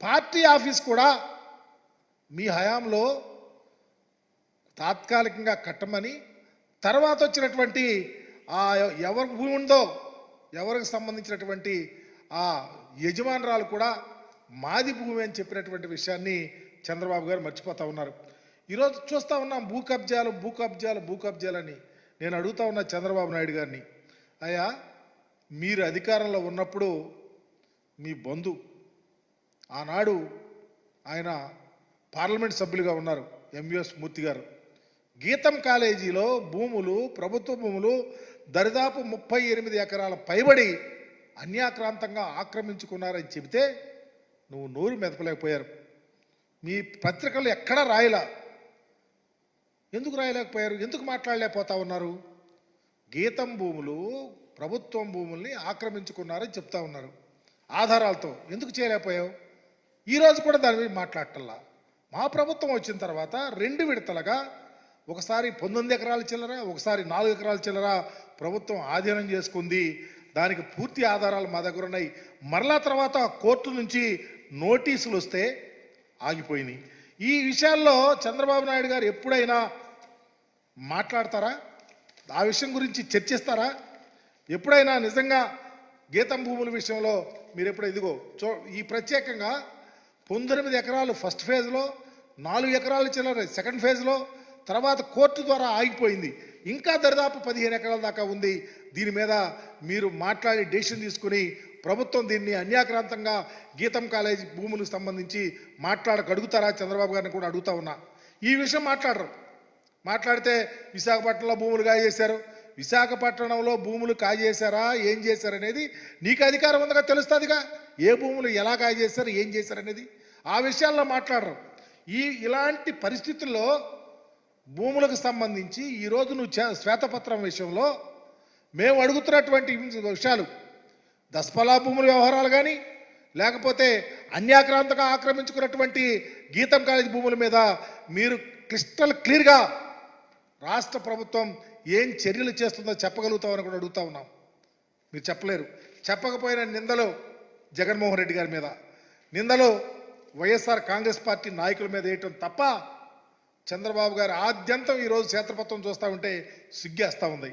Party office కూడా మీ హయాంలో తాత్కాలికంగా కట్టమని తర్వాత వచ్చినటువంటి ఎవరి భూమి ఉందో ఎవరికి సంబంధించినటువంటి ఆ యజమానురాలు కూడా మాది భూమి అని చెప్పినటువంటి విషయాన్ని చంద్రబాబు గారు మర్చిపోతూ ఉన్నారు. ఈరోజు చూస్తూ ఉన్నాం భూ కబ్జాలు అని. నేను అడుగుతా ఉన్నా చంద్రబాబు నాయుడు గారిని, అయ్యా మీరు అధికారంలో ఉన్నప్పుడు మీ బంధు ఆనాడు ఆయన పార్లమెంట్ సభ్యులుగా ఉన్నారు ఎంవిఎస్ మూర్తి గారు, గీతం కాలేజీలో భూములు ప్రభుత్వ భూములు దరిదాపు 38 ఎకరాల పైబడి అన్యాక్రాంతంగా ఆక్రమించుకున్నారని చెబితే నువ్వు నోరు మెదపలేకపోయారు. మీ పత్రికలు ఎక్కడా రాయలా. ఎందుకు రాయలేకపోయారు? ఎందుకు మాట్లాడలేకపోతా ఉన్నారు? గీతం భూములు ప్రభుత్వం భూముల్ని ఆక్రమించుకున్నారని చెప్తా ఉన్నారు ఆధారాలతో. ఎందుకు చేయలేకపోయావు? ఈరోజు కూడా దాని మీద మాట్లాడటల్లా. మా ప్రభుత్వం వచ్చిన తర్వాత 2 విడతలుగా ఒకసారి 19 ఎకరాల చిల్లర, ఒకసారి 4 ఎకరాల చిల్లర ప్రభుత్వం ఆధీనం చేసుకుంది. దానికి పూర్తి ఆధారాలు మా దగ్గర ఉన్నాయి. మరలా తర్వాత కోర్టు నుంచి నోటీసులు వస్తే ఆగిపోయినాయి. ఈ విషయాల్లో చంద్రబాబు నాయుడు గారు ఎప్పుడైనా మాట్లాడతారా? ఆ విషయం గురించి చర్చిస్తారా? ఎప్పుడైనా నిజంగా గీతం భూముల విషయంలో మీరు ఎప్పుడు ఇదిగో ఈ ప్రత్యేకంగా 19 ఎకరాలు ఫస్ట్ ఫేజ్లో, 4 ఎకరాల చిల్లర సెకండ్ ఫేజ్లో, తర్వాత కోర్టు ద్వారా ఆగిపోయింది. ఇంకా దరిదాపు 15 ఎకరాల దాకా ఉంది. దీని మీద మీరు మాట్లాడి డెసిషన్ తీసుకుని ప్రభుత్వం దీన్ని అన్యాక్రాంతంగా గీతం కాలేజీ భూములకు సంబంధించి అడుగుతారా? చంద్రబాబు గారిని కూడా అడుగుతా ఉన్నా. ఈ విషయం మాట్లాడరు. మాట్లాడితే విశాఖపట్నంలో భూములు కాజేశారు, విశాఖపట్నంలో భూములు కాజేశారా, ఏం చేశారనేది నీకు అధికారం ఉందిగా, తెలుస్తుందిగా. ఏ భూములు ఎలా కాజేశారు, ఏం చేశారనేది ఆ విషయాల్లో మాట్లాడరు. ఇలాంటి పరిస్థితుల్లో భూములకు సంబంధించి ఈరోజు నువ్వు శ్వేతపత్రం విషయంలో మేము అడుగుతున్నటువంటి విషయాలు, దస్పలా భూముల వ్యవహారాలు కానీ, లేకపోతే అన్యాక్రాంతంగా ఆక్రమించుకున్నటువంటి గీతం కాలేజీ భూముల మీద మీరు క్రిస్టల్ క్లియర్గా రాష్ట్ర ప్రభుత్వం ఏం చర్యలు చేస్తుందో చెప్పగలుగుతామని కూడా అడుగుతా ఉన్నాం. మీరు చెప్పలేరు. చెప్పకపోయిన నిందలు జగన్మోహన్ రెడ్డి గారి మీద, నిందలు వైఎస్ఆర్ కాంగ్రెస్ పార్టీ నాయకుల మీద వేయటం తప్ప చంద్రబాబు గారు ఆద్యంతం ఈరోజు క్షేత్రపత్రం చూస్తూ ఉంటే సిగ్గేస్తూ ఉంది.